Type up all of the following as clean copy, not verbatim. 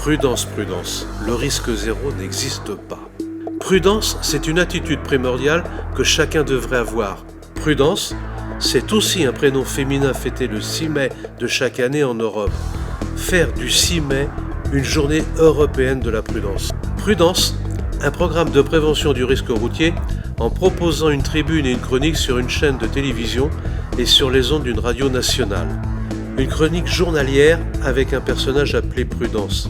Prudence, prudence, le risque zéro n'existe pas. Prudence, c'est une attitude primordiale que chacun devrait avoir. Prudence, c'est aussi un prénom féminin fêté le 6 mai de chaque année en Europe. Faire du 6 mai une journée européenne de la prudence. Prudence, un programme de prévention du risque routier en proposant une tribune et une chronique sur une chaîne de télévision et sur les ondes d'une radio nationale. Une chronique journalière avec un personnage appelé Prudence.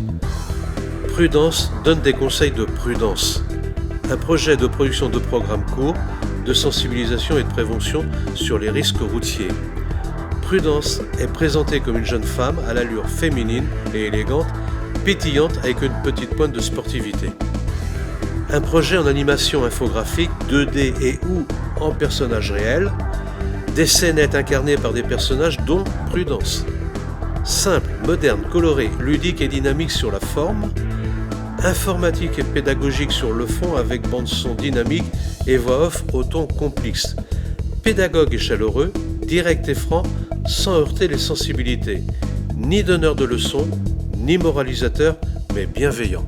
Prudence donne des conseils de prudence. Un projet de production de programmes courts, de sensibilisation et de prévention sur les risques routiers. Prudence est présentée comme une jeune femme à l'allure féminine et élégante, pétillante avec une petite pointe de sportivité. Un projet en animation infographique 2D et ou en personnages réels, des scénettes incarnées par des personnages dont Prudence. Simple, moderne, coloré, ludique et dynamique sur la forme, informatique et pédagogique sur le fond avec bande-son dynamique et voix off au ton complexe. Pédagogue et chaleureux, direct et franc, sans heurter les sensibilités. Ni donneur de leçons, ni moralisateur, mais bienveillant.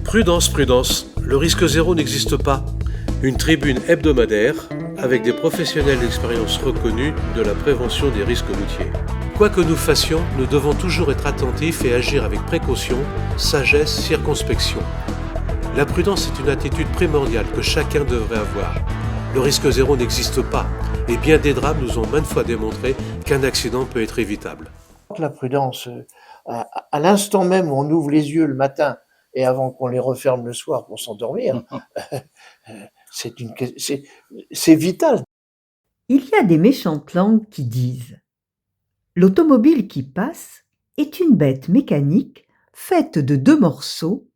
Prudence, prudence, le risque zéro n'existe pas. Une tribune hebdomadaire avec des professionnels d'expérience reconnus de la prévention des risques routiers. Quoi que nous fassions, nous devons toujours être attentifs et agir avec précaution, sagesse, circonspection. La prudence est une attitude primordiale que chacun devrait avoir. Le risque zéro n'existe pas, et bien des drames nous ont maintes fois démontré qu'un accident peut être évitable. La prudence, à l'instant même où on ouvre les yeux le matin et avant qu'on les referme le soir pour s'endormir, c'est vital. Il y a des méchantes langues qui disent « L'automobile qui passe est une bête mécanique faite de 2 morceaux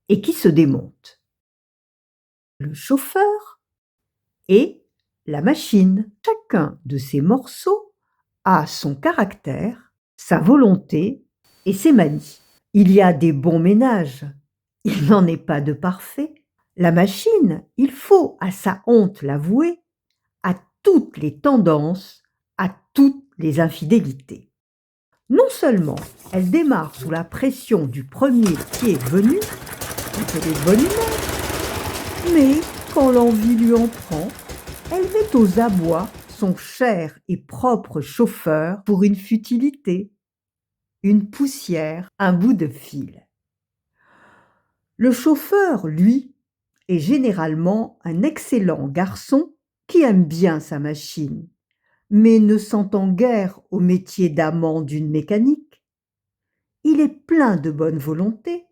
et qui se démonte. Le chauffeur et la machine. Chacun de ces morceaux a son caractère, sa volonté et ses manies. Il y a des bons ménages, il n'en est pas de parfaits. La machine, il faut à sa honte l'avouer, a toutes les tendances, à toutes les infidélités. Non seulement elle démarre sous la pression du premier qui est venu, quand elle est de bonne humeur, mais quand l'envie lui en prend, elle met aux abois son cher et propre chauffeur pour une futilité, une poussière, un bout de fil. Le chauffeur, lui, est généralement un excellent garçon qui aime bien sa machine, mais ne s'entend guère au métier d'amant d'une mécanique. Il est plein de bonne volonté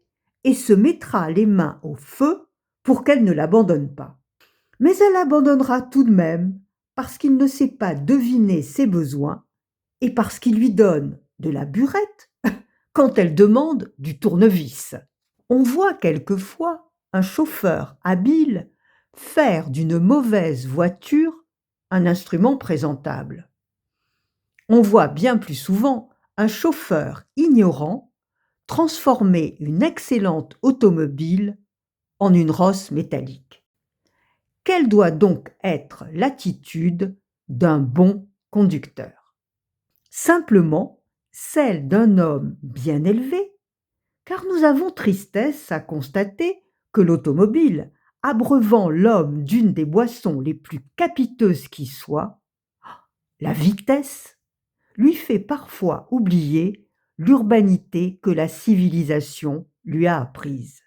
et se mettra les mains au feu pour qu'elle ne l'abandonne pas. Mais elle l'abandonnera tout de même parce qu'il ne sait pas deviner ses besoins et parce qu'il lui donne de la burette quand elle demande du tournevis. On voit quelquefois un chauffeur habile faire d'une mauvaise voiture un instrument présentable. On voit bien plus souvent un chauffeur ignorant transformer une excellente automobile en une rosse métallique. Quelle doit donc être l'attitude d'un bon conducteur? Simplement celle d'un homme bien élevé, car nous avons tristesse à constater que l'automobile, abreuvant l'homme d'une des boissons les plus capiteuses qui soient, la vitesse, lui fait parfois oublier l'urbanité que la civilisation lui a apprise.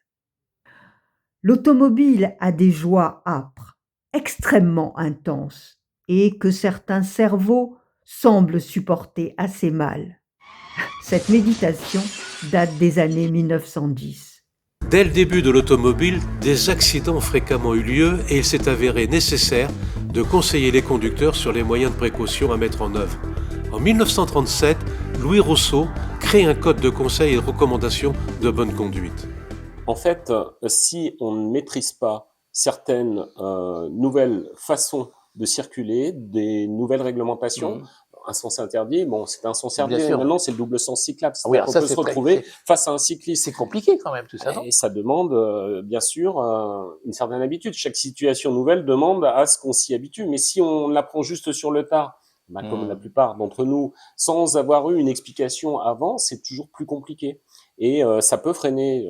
L'automobile a des joies âpres, extrêmement intenses, et que certains cerveaux semblent supporter assez mal. Cette méditation date des années 1910. Dès le début de l'automobile, des accidents ont fréquemment eu lieu et il s'est avéré nécessaire de conseiller les conducteurs sur les moyens de précaution à mettre en œuvre. En 1937, Louis Rousseau crée un code de conseil et de recommandations de bonne conduite. En fait, si on ne maîtrise pas certaines nouvelles façons de circuler, des nouvelles réglementations, un sens interdit, bon, c'est un sens interdit, maintenant c'est le double sens cyclable. Oui, on peut se retrouver face à un cycliste. C'est compliqué quand même tout ça, non? Et ça demande, bien sûr, une certaine habitude. Chaque situation nouvelle demande à ce qu'on s'y habitue. Mais si on l'apprend juste sur le tard, comme la plupart d'entre nous, sans avoir eu une explication avant, c'est toujours plus compliqué. et ça peut freiner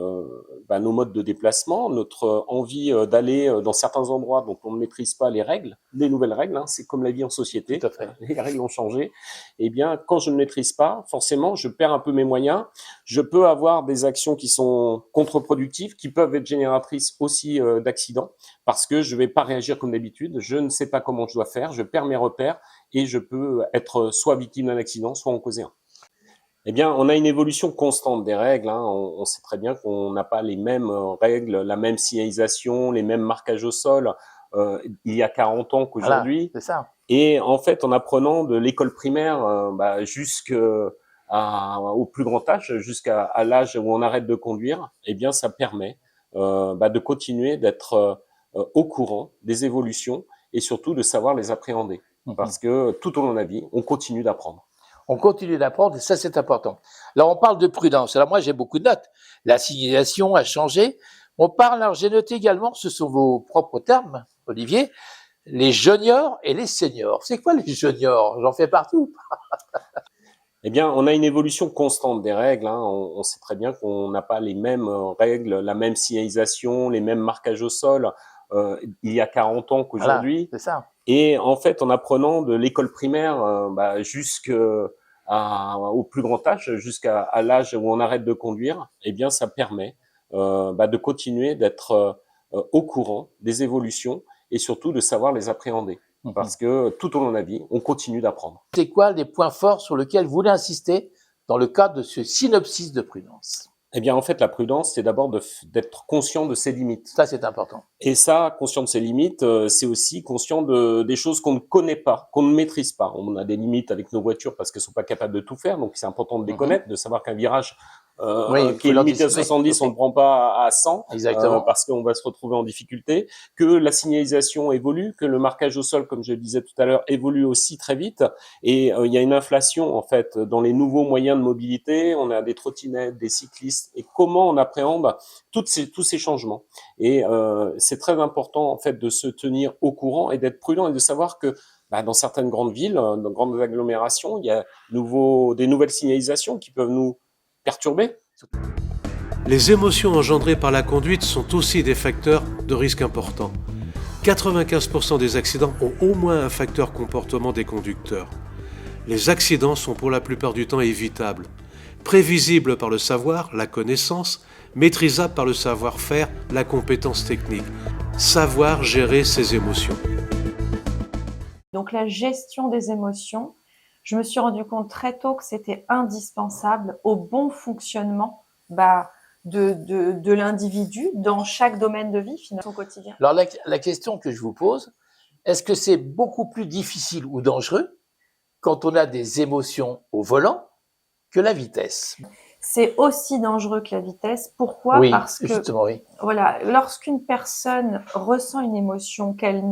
nos modes de déplacement, notre envie d'aller dans certains endroits dont on ne maîtrise pas les règles, les nouvelles règles, hein, c'est comme la vie en société, Tout à fait. Les règles ont changé. Eh bien, quand je ne maîtrise pas, forcément, je perds un peu mes moyens, je peux avoir des actions qui sont contre-productives, qui peuvent être génératrices aussi d'accidents, parce que je ne vais pas réagir comme d'habitude, je ne sais pas comment je dois faire, je perds mes repères, et je peux être soit victime d'un accident, soit en causer un. Eh bien, on a une évolution constante des règles. Hein. On sait très bien qu'on n'a pas les mêmes règles, la même signalisation, les mêmes marquages au sol il y a 40 ans qu'aujourd'hui. Voilà, c'est ça. Et en fait, en apprenant de l'école primaire au plus grand âge, jusqu'à l'âge où on arrête de conduire, eh bien, ça permet de continuer d'être au courant des évolutions et surtout de savoir les appréhender. Parce que tout au long de la vie, on continue d'apprendre. On continue d'apprendre et ça, c'est important. Alors, on parle de prudence. Alors, moi, j'ai beaucoup de notes. La signalisation a changé. On parle, alors j'ai noté également, ce sont vos propres termes, Olivier, les juniors et les seniors. C'est quoi les juniors? J'en fais partie ou pas? Eh bien, on a une évolution constante des règles. Hein. On sait très bien qu'on n'a pas les mêmes règles, la même signalisation, les mêmes marquages au sol il y a 40 ans qu'aujourd'hui. Voilà, c'est ça. Et en fait, en apprenant de l'école primaire au plus grand âge, jusqu'à l'âge où on arrête de conduire, eh bien, ça permet de continuer d'être au courant des évolutions et surtout de savoir les appréhender. Parce que tout au long de la vie, on continue d'apprendre. C'est quoi les points forts sur lesquels vous voulez insister dans le cadre de ce synopsis de prudence? Eh bien, en fait, la prudence, c'est d'abord d'être conscient de ses limites. Ça, c'est important. Et ça, conscient de ses limites, c'est aussi conscient des choses qu'on ne connaît pas, qu'on ne maîtrise pas. On a des limites avec nos voitures parce qu'elles sont pas capables de tout faire, donc c'est important de les connaître, de savoir qu'un virage qui est limité à 70, on ne prend pas à 100, parce qu'on va se retrouver en difficulté, que la signalisation évolue, que le marquage au sol, comme je le disais tout à l'heure, évolue aussi très vite, et il y a une inflation en fait dans les nouveaux moyens de mobilité. On a des trottinettes, des cyclistes, et comment on appréhende tous ces changements. Et c'est très important en fait de se tenir au courant et d'être prudent et de savoir que dans certaines grandes villes, dans grandes agglomérations, il y a des nouvelles signalisations qui peuvent nous perturbé. Les émotions engendrées par la conduite sont aussi des facteurs de risque importants. 95% des accidents ont au moins un facteur comportement des conducteurs. Les accidents sont pour la plupart du temps évitables, prévisibles par le savoir, la connaissance, maîtrisables par le savoir-faire, la compétence technique. Savoir gérer ses émotions. Donc la gestion des émotions, je me suis rendu compte très tôt que c'était indispensable au bon fonctionnement de l'individu dans chaque domaine de vie, finalement, au quotidien. Alors, la question que je vous pose, est-ce que c'est beaucoup plus difficile ou dangereux quand on a des émotions au volant que la vitesse? C'est aussi dangereux que la vitesse. Pourquoi? Oui, parce que justement, oui. Voilà, lorsqu'une personne ressent une émotion qu'elle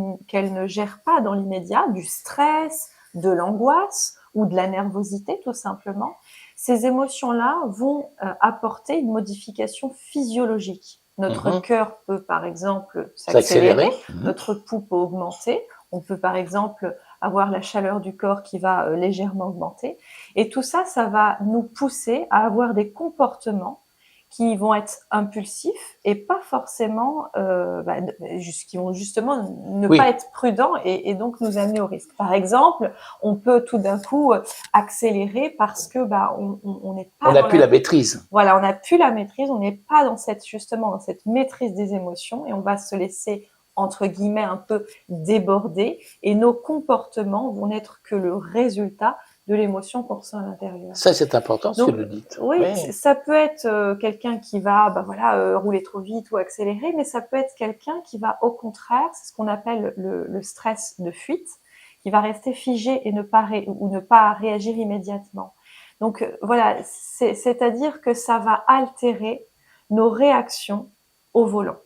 ne gère pas dans l'immédiat, du stress, de l'angoisse ou de la nervosité tout simplement, ces émotions-là vont apporter une modification physiologique. Notre cœur peut par exemple s'accélérer, notre pouls peut augmenter, on peut par exemple avoir la chaleur du corps qui va légèrement augmenter. Et tout ça, ça va nous pousser à avoir des comportements qui vont être impulsifs et pas forcément, qui vont justement ne pas être prudents et donc nous amener au risque. Par exemple, on peut tout d'un coup accélérer parce que on n'est pas. On n'a plus la maîtrise. Voilà, on n'a plus la maîtrise, on n'est pas dans cette maîtrise des émotions et on va se laisser entre guillemets un peu déborder et nos comportements vont n'être que le résultat de l'émotion qu'on ressent à l'intérieur. Ça, c'est important ce que vous dites. Oui, ça peut être quelqu'un qui va rouler trop vite ou accélérer, mais ça peut être quelqu'un qui va au contraire, c'est ce qu'on appelle le stress de fuite, qui va rester figé et ne pas réagir immédiatement. Donc voilà, c'est-à-dire que ça va altérer nos réactions au volant.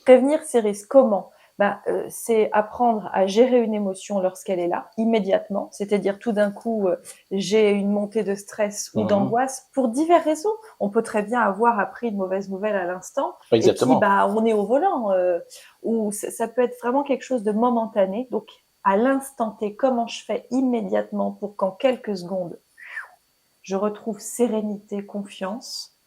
Prévenir ces risques, comment ? C'est apprendre à gérer une émotion lorsqu'elle est là, immédiatement. C'est-à-dire tout d'un coup, j'ai une montée de stress ou d'angoisse pour diverses raisons. On peut très bien avoir appris une mauvaise nouvelle à l'instant. Exactement. Et puis, on est au volant. Ou ça peut être vraiment quelque chose de momentané. Donc, à l'instant T, comment je fais immédiatement pour qu'en quelques secondes, je retrouve sérénité, confiance.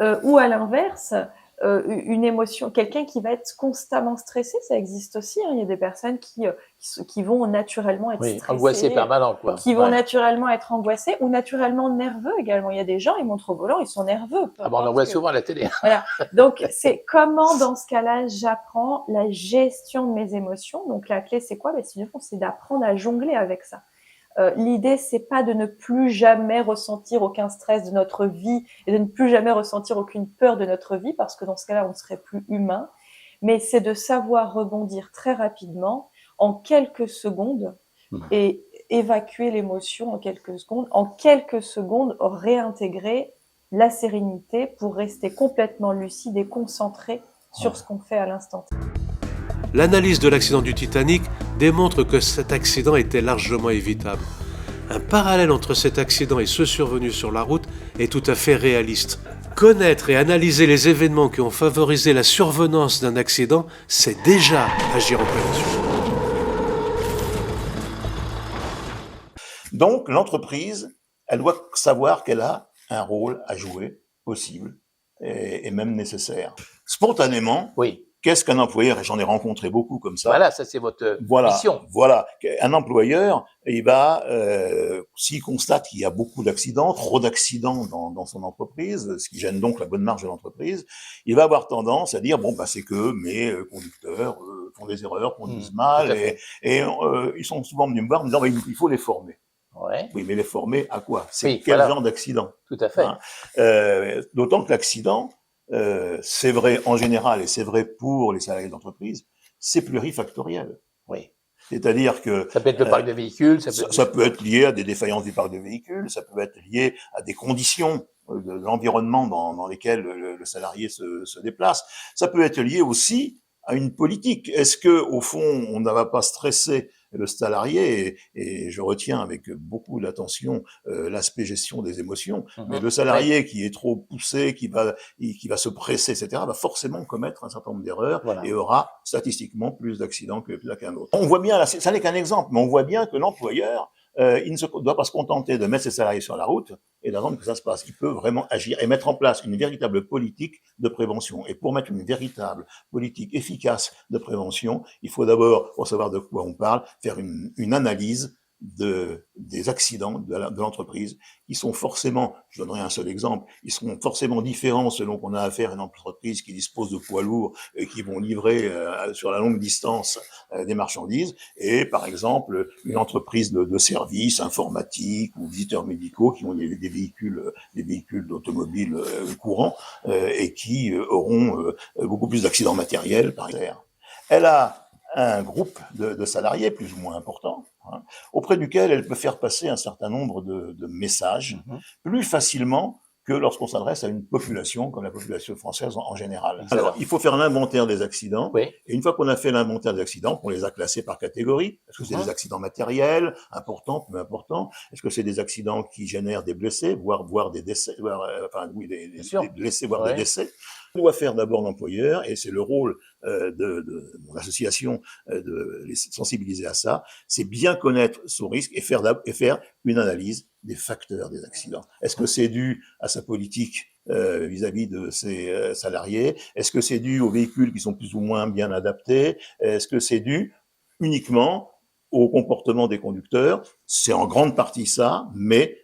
ou à l'inverse, une émotion, quelqu'un qui va être constamment stressé, ça existe aussi. Hein. Il y a des personnes qui vont naturellement être stressées, angoissées permanent, quoi. Qui vont naturellement être angoissées ou naturellement nerveux également. Il y a des gens, ils montent au volant, ils sont nerveux. On en voit souvent à la télé. Voilà. Donc, c'est comment, dans ce cas-là, j'apprends la gestion de mes émotions. Donc, la clé, c'est quoi? C'est d'apprendre à jongler avec ça. L'idée, c'est pas de ne plus jamais ressentir aucun stress de notre vie et de ne plus jamais ressentir aucune peur de notre vie, parce que dans ce cas-là, on ne serait plus humain. Mais c'est de savoir rebondir très rapidement, en quelques secondes, et évacuer l'émotion en quelques secondes. En quelques secondes, réintégrer la sérénité pour rester complètement lucide et concentré sur ce qu'on fait à l'instant T. L'analyse de l'accident du Titanic démontre que cet accident était largement évitable. Un parallèle entre cet accident et ceux survenus sur la route est tout à fait réaliste. Connaître et analyser les événements qui ont favorisé la survenance d'un accident, c'est déjà agir en prévention. Donc, l'entreprise, elle doit savoir qu'elle a un rôle à jouer, possible et même nécessaire. Spontanément, qu'est-ce qu'un employeur? Et j'en ai rencontré beaucoup comme ça. Voilà, ça c'est votre mission. Voilà, un employeur, il va, s'il constate qu'il y a beaucoup d'accidents, trop d'accidents dans son entreprise, ce qui gêne donc la bonne marge de l'entreprise, il va avoir tendance à dire, c'est que mes conducteurs font des erreurs, conduisent mal, et ils sont souvent venus me voir en me disant, il faut les former. Ouais. Oui, mais les former à quoi? C'est quel genre d'accident? Tout à fait. D'autant que l'accident, c'est vrai en général, et c'est vrai pour les salariés d'entreprise, c'est plurifactoriel. Oui. C'est-à-dire que ça peut être le parc de véhicules, ça peut être lié à des défaillances du parc de véhicules, ça peut être lié à des conditions de l'environnement dans lesquelles le salarié se déplace. Ça peut être lié aussi à une politique. Est-ce que au fond, on ne va pas stresser le salarié, et je retiens avec beaucoup d'attention l'aspect gestion des émotions, mais le salarié qui est trop poussé, qui va se presser, etc., va forcément commettre un certain nombre d'erreurs et aura statistiquement plus d'accidents qu'un autre. On voit bien, là, ça n'est qu'un exemple, mais on voit bien que l'employeur, il ne doit pas se contenter de mettre ses salariés sur la route et d'attendre que ça se passe. Il peut vraiment agir et mettre en place une véritable politique de prévention. Et pour mettre une véritable politique efficace de prévention, il faut d'abord, pour savoir de quoi on parle, faire une analyse des accidents de l'entreprise, qui sont forcément, je donnerai un seul exemple, ils seront forcément différents selon qu'on a affaire à une entreprise qui dispose de poids lourds et qui vont livrer sur la longue distance des marchandises, et par exemple une entreprise de services informatiques ou visiteurs médicaux qui ont des véhicules d'automobiles courants et qui auront beaucoup plus d'accidents matériels par exemple. Elle a un groupe de salariés plus ou moins important, auprès duquel elle peut faire passer un certain nombre de messages plus facilement que lorsqu'on s'adresse à une population comme la population française en général. Alors, il faut faire l'inventaire des accidents, et une fois qu'on a fait l'inventaire des accidents, qu'on les a classés par catégorie, est-ce que c'est des accidents matériels, importants, peu importants, est-ce que c'est des accidents qui génèrent des blessés, voire des décès, des blessés, voire des décès. On doit faire d'abord l'employeur, et c'est le rôle de mon association de les sensibiliser à ça, c'est bien connaître son risque et faire une analyse des facteurs des accidents. Est-ce que c'est dû à sa politique vis-à-vis de ses salariés? Est-ce que c'est dû aux véhicules qui sont plus ou moins bien adaptés? Est-ce que c'est dû uniquement au comportement des conducteurs? C'est en grande partie ça, mais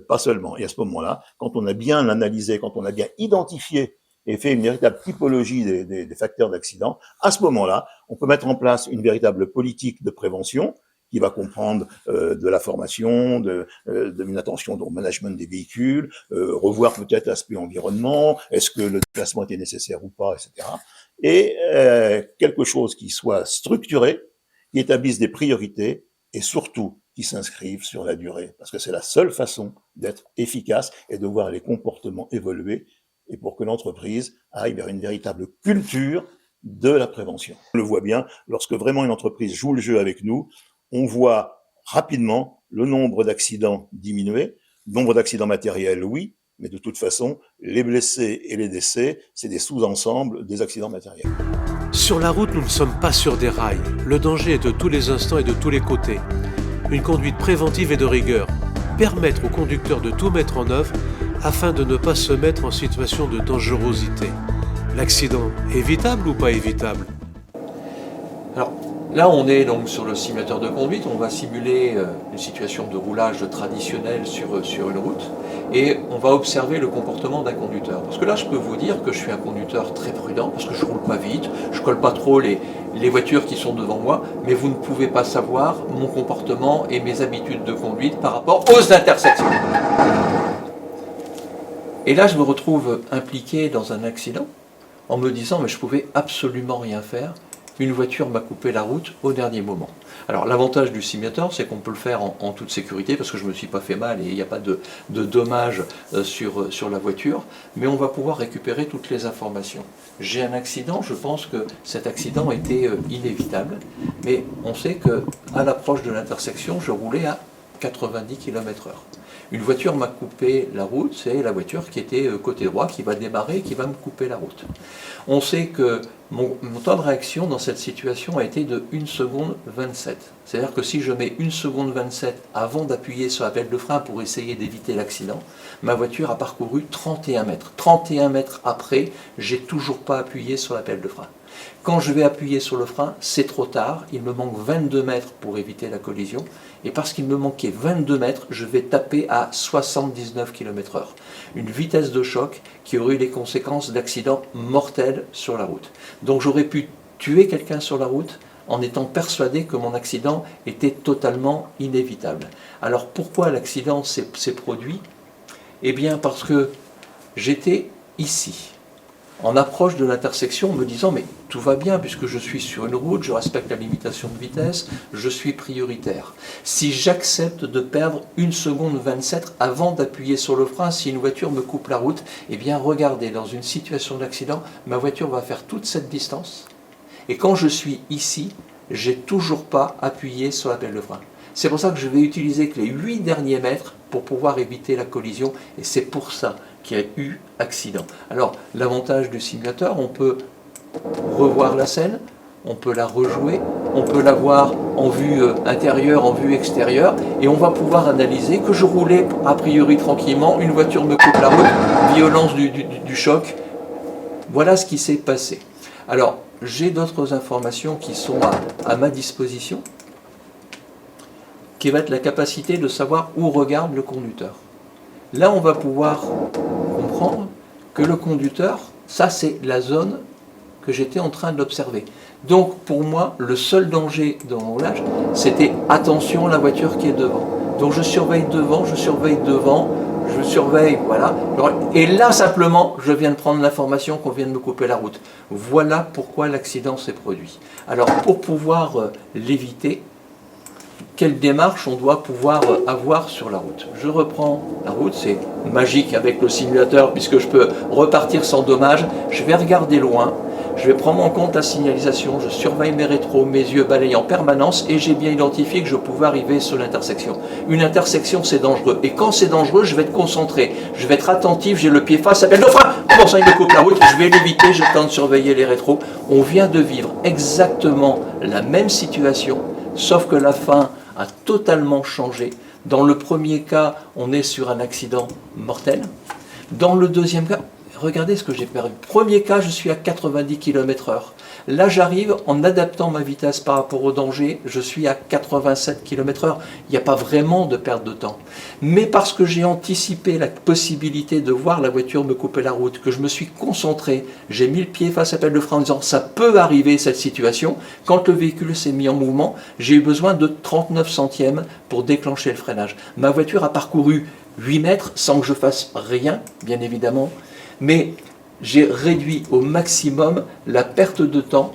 pas seulement. Et à ce moment-là, quand on a bien analysé, quand on a bien identifié et fait une véritable typologie des facteurs d'accident, à ce moment-là, on peut mettre en place une véritable politique de prévention qui va comprendre de la formation, une attention au management des véhicules, revoir peut-être l'aspect environnement, est-ce que le déplacement était nécessaire ou pas, etc. Et quelque chose qui soit structuré, qui établisse des priorités et surtout qui s'inscrivent sur la durée, parce que c'est la seule façon d'être efficace et de voir les comportements évoluer, et pour que l'entreprise aille vers une véritable culture de la prévention. On le voit bien, lorsque vraiment une entreprise joue le jeu avec nous, on voit rapidement le nombre d'accidents diminuer, nombre d'accidents matériels, oui, mais de toute façon, les blessés et les décès, c'est des sous-ensembles des accidents matériels. Sur la route, nous ne sommes pas sur des rails. Le danger est de tous les instants et de tous les côtés. Une conduite préventive et de rigueur. Permettre aux conducteurs de tout mettre en œuvre afin de ne pas se mettre en situation de dangerosité. L'accident évitable ou pas évitable? Alors là, on est donc sur le simulateur de conduite. On va simuler une situation de roulage traditionnel sur une route et on va observer le comportement d'un conducteur. Parce que là, je peux vous dire que je suis un conducteur très prudent parce que je ne roule pas vite, je ne colle pas trop les voitures qui sont devant moi, mais vous ne pouvez pas savoir mon comportement et mes habitudes de conduite par rapport aux intersections. Et là, je me retrouve impliqué dans un accident en me disant mais je pouvais absolument rien faire. Une voiture m'a coupé la route au dernier moment. Alors l'avantage du simulateur, c'est qu'on peut le faire en toute sécurité parce que je ne me suis pas fait mal et il n'y a pas de dommages sur la voiture, mais on va pouvoir récupérer toutes les informations. J'ai un accident, je pense que cet accident était inévitable, mais on sait qu'à l'approche de l'intersection, je roulais à 90 km/h. Une voiture m'a coupé la route, c'est la voiture qui était côté droit, qui va démarrer, qui va me couper la route. On sait que mon temps de réaction dans cette situation a été de 1 seconde 27. C'est-à-dire que si je mets 1 seconde 27 avant d'appuyer sur la pelle de frein pour essayer d'éviter l'accident, ma voiture a parcouru 31 mètres. 31 mètres après, j'ai toujours pas appuyé sur la pelle de frein. Quand je vais appuyer sur le frein, c'est trop tard, il me manque 22 mètres pour éviter la collision, et parce qu'il me manquait 22 mètres, je vais taper à 79 km/h. Une vitesse de choc qui aurait eu les conséquences d'accidents mortels sur la route. Donc j'aurais pu tuer quelqu'un sur la route en étant persuadé que mon accident était totalement inévitable. Alors pourquoi l'accident s'est produit? Eh bien parce que j'étais ici, en approche de l'intersection, me disant mais tout va bien puisque je suis sur une route, je respecte la limitation de vitesse, je suis prioritaire. Si j'accepte de perdre 1 seconde 27 avant d'appuyer sur le frein, si une voiture me coupe la route, eh bien regardez, dans une situation d'accident, ma voiture va faire toute cette distance et quand je suis ici, j'ai toujours pas appuyé sur la pelle de frein. C'est pour ça que je vais utiliser que les 8 derniers mètres pour pouvoir éviter la collision et c'est pour ça qu'il y a eu accident. Alors, l'avantage du simulateur, on peut revoir la scène, on peut la rejouer, on peut la voir en vue intérieure, en vue extérieure, et on va pouvoir analyser que je roulais a priori tranquillement, une voiture me coupe la route, violence du choc. Voilà ce qui s'est passé. Alors, j'ai d'autres informations qui sont à ma disposition, qui va être la capacité de savoir où regarde le conducteur. Là, on va pouvoir comprendre que le conducteur, ça c'est la zone que j'étais en train d'observer. Donc pour moi, le seul danger dans mon roulage, c'était attention la voiture qui est devant. Donc je surveille devant, je surveille, voilà. Et là simplement, je viens de prendre l'information qu'on vient de me couper la route. Voilà pourquoi l'accident s'est produit. Alors pour pouvoir l'éviter, quelle démarche on doit pouvoir avoir sur la route. Je reprends la route, c'est magique avec le simulateur puisque je peux repartir sans dommage. Je vais regarder loin, je vais prendre en compte la signalisation, je surveille mes rétros, mes yeux balayent en permanence et j'ai bien identifié que je pouvais arriver sur l'intersection. Une intersection, c'est dangereux. Et quand c'est dangereux, je vais être concentré, je vais être attentif, j'ai le pied face, ça s'appelle le frein. Comment ça, il me coupe la route? Je vais l'éviter, j'ai le temps de surveiller les rétros. On vient de vivre exactement la même situation, sauf que la fin a totalement changé. Dans le premier cas, on est sur un accident mortel. Dans le deuxième cas, regardez ce que j'ai perdu. Premier cas, je suis à 90 km/h. Là, j'arrive en adaptant ma vitesse par rapport au danger, je suis à 87 km/h. Il n'y a pas vraiment de perte de temps. Mais parce que j'ai anticipé la possibilité de voir la voiture me couper la route, que je me suis concentré, j'ai mis le pied face à la pelle de frein en disant ça peut arriver cette situation. Quand le véhicule s'est mis en mouvement, j'ai eu besoin de 39 centièmes pour déclencher le freinage. Ma voiture a parcouru 8 mètres sans que je fasse rien, bien évidemment. Mais j'ai réduit au maximum la perte de temps,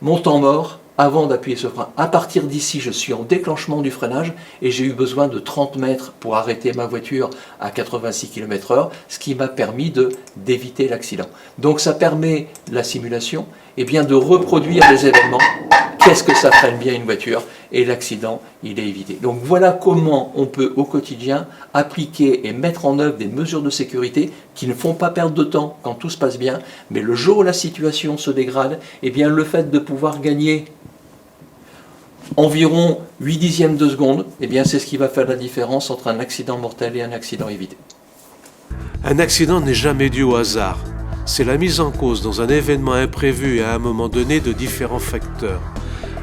mon temps mort, avant d'appuyer sur le frein. À partir d'ici, je suis en déclenchement du freinage et j'ai eu besoin de 30 mètres pour arrêter ma voiture à 86 km/h, ce qui m'a permis d'éviter l'accident. Donc ça permet, la simulation, de reproduire les événements. Qu'est-ce que ça freine bien une voiture? Et l'accident, il est évité. Donc voilà comment on peut au quotidien appliquer et mettre en œuvre des mesures de sécurité qui ne font pas perdre de temps quand tout se passe bien, mais le jour où la situation se dégrade, le fait de pouvoir gagner environ 8 dixièmes de seconde, c'est ce qui va faire la différence entre un accident mortel et un accident évité. Un accident n'est jamais dû au hasard. C'est la mise en cause dans un événement imprévu et à un moment donné de différents facteurs,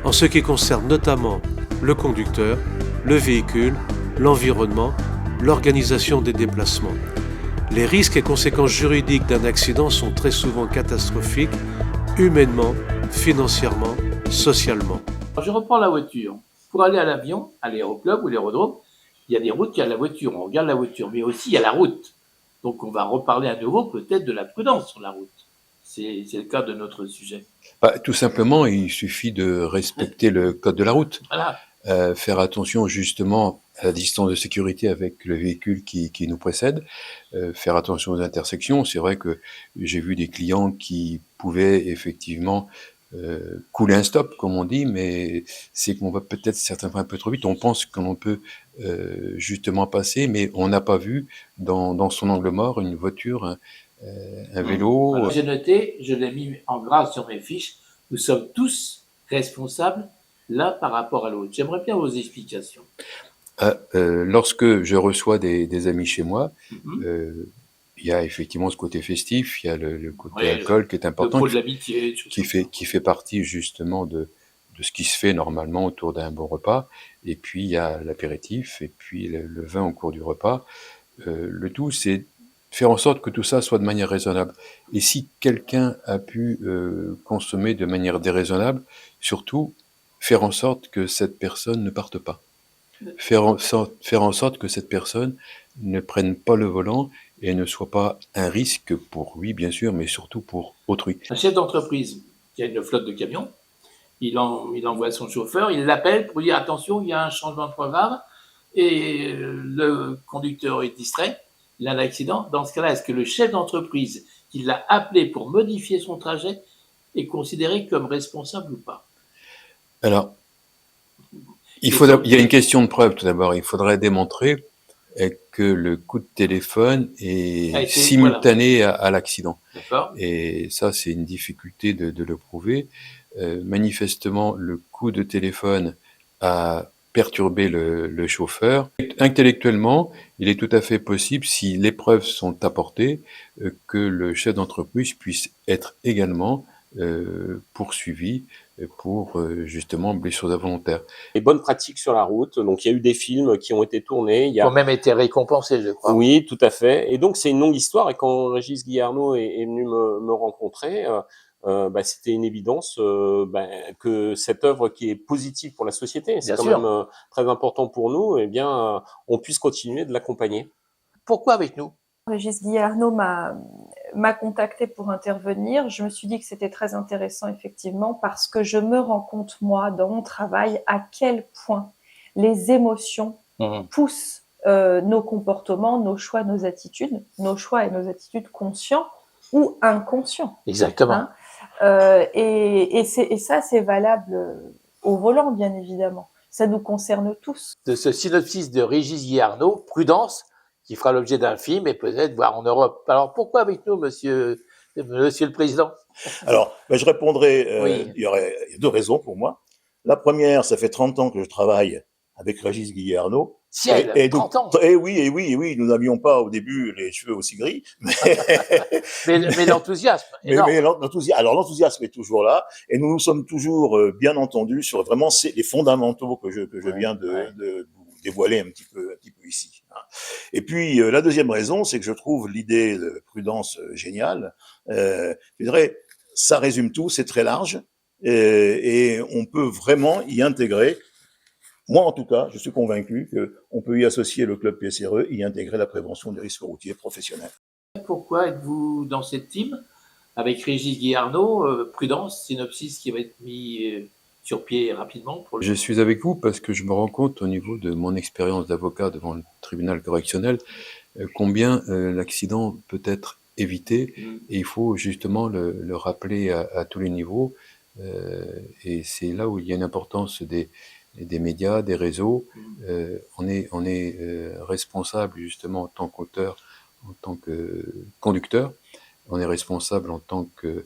en ce qui concerne notamment le conducteur, le véhicule, l'environnement, l'organisation des déplacements. Les risques et conséquences juridiques d'un accident sont très souvent catastrophiques, humainement, financièrement, socialement. Je reprends la voiture. Pour aller à l'avion, à l'aéroclub ou l'aérodrome, il y a des routes, il y a la voiture, on regarde la voiture, mais aussi il y a la route. Donc on va reparler à nouveau peut-être de la prudence sur la route. C'est le cas de notre sujet. Tout simplement, il suffit de respecter le code de la route. Voilà. Faire attention justement à la distance de sécurité avec le véhicule qui nous précède, faire attention aux intersections. C'est vrai que j'ai vu des clients qui pouvaient effectivement couler un stop, comme on dit, mais c'est qu'on va peut-être certains fois un peu trop vite. On pense qu'on peut justement passer, mais on n'a pas vu dans son angle mort une voiture, un vélo. Voilà. J'ai noté, je l'ai mis en gras sur mes fiches, nous sommes tous responsables l'un par rapport à l'autre. J'aimerais bien vos explications. Lorsque je reçois des amis chez moi, il y a effectivement ce côté festif, il y a le côté alcool qui est important, le de l'amitié, qui fait partie justement de ce qui se fait normalement autour d'un bon repas. Et puis il y a l'apéritif, et puis le vin au cours du repas. Le tout, c'est faire en sorte que tout ça soit de manière raisonnable. Et si quelqu'un a pu consommer de manière déraisonnable, surtout faire en sorte que cette personne ne parte pas. Faire en sorte que cette personne ne prenne pas le volant et ne soit pas un risque pour lui, bien sûr, mais surtout pour autrui. Un chef d'entreprise qui a une flotte de camions, il envoie son chauffeur, il l'appelle pour dire attention, il y a un changement de programme et le conducteur est distrait, il a un accident. Dans ce cas-là, est-ce que le chef d'entreprise qui l'a appelé pour modifier son trajet est considéré comme responsable ou pas? Alors, il y a une question de preuve tout d'abord. Il faudrait démontrer que le coup de téléphone est simultané à l'accident. Et ça, c'est une difficulté de le prouver. Manifestement, le coup de téléphone a perturbé le chauffeur. Intellectuellement, il est tout à fait possible, si les preuves sont apportées, que le chef d'entreprise puisse être également poursuivi pour justement blessures involontaires. Les bonnes pratiques sur la route, donc il y a eu des films qui ont été tournés. Ils ont même été récompensés, je crois. Oui, tout à fait. Et donc c'est une longue histoire. Et quand Régis Guillerno est venu me rencontrer, c'était une évidence que cette œuvre qui est positive pour la société, c'est quand même très important pour nous, eh bien, on puisse continuer de l'accompagner. Pourquoi avec nous? Régis Guillerno m'a contacté pour intervenir. Je me suis dit que c'était très intéressant, effectivement, parce que je me rends compte, moi, dans mon travail, à quel point les émotions poussent nos comportements, nos choix et nos attitudes conscients ou inconscients. Exactement. Et ça, c'est valable au volant, bien évidemment. Ça nous concerne tous. De ce synopsis de Régis Guillerno, Prudence, qui fera l'objet d'un film et peut-être voir en Europe. Alors pourquoi avec nous, monsieur le Président? Alors, je répondrai, il y a deux raisons pour moi. La première, ça fait 30 ans que je travaille avec Régis Guillerno. Et 30 ans. Et oui, nous n'avions pas au début les cheveux aussi gris, mais l'enthousiasme. Alors l'enthousiasme est toujours là, et nous nous sommes toujours bien entendus sur vraiment les fondamentaux que je viens de dévoiler un petit peu ici. Et puis la deuxième raison, c'est que je trouve l'idée de Prudence géniale. Je dirais, ça résume tout, c'est très large, et on peut vraiment y intégrer. Moi, en tout cas, je suis convaincu qu'on peut y associer le club PSRE, y intégrer la prévention des risques routiers professionnels. Pourquoi êtes-vous dans cette team avec Régis Guillerno, Prudence, synopsis qui va être mis sur pied rapidement? Je suis avec vous parce que je me rends compte au niveau de mon expérience d'avocat devant le tribunal correctionnel combien l'accident peut être évité et il faut justement le rappeler à tous les niveaux et c'est là où il y a une importance des médias, des réseaux. On est responsable justement en tant qu'auteur, en tant que conducteur, on est responsable en tant que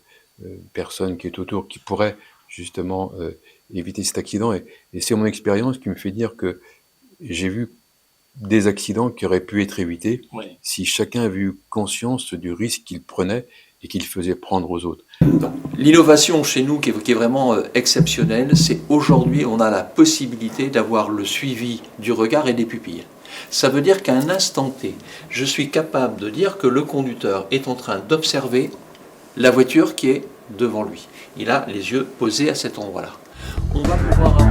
personne qui est autour, qui pourrait justement éviter cet accident. Et c'est mon expérience qui me fait dire que j'ai vu des accidents qui auraient pu être évités si chacun avait eu conscience du risque qu'il prenait et qu'il faisait prendre aux autres. L'innovation chez nous qui est vraiment exceptionnelle, c'est aujourd'hui on a la possibilité d'avoir le suivi du regard et des pupilles. Ça veut dire qu'à un instant T, je suis capable de dire que le conducteur est en train d'observer la voiture qui est devant lui. Il a les yeux posés à cet endroit-là. On va pouvoir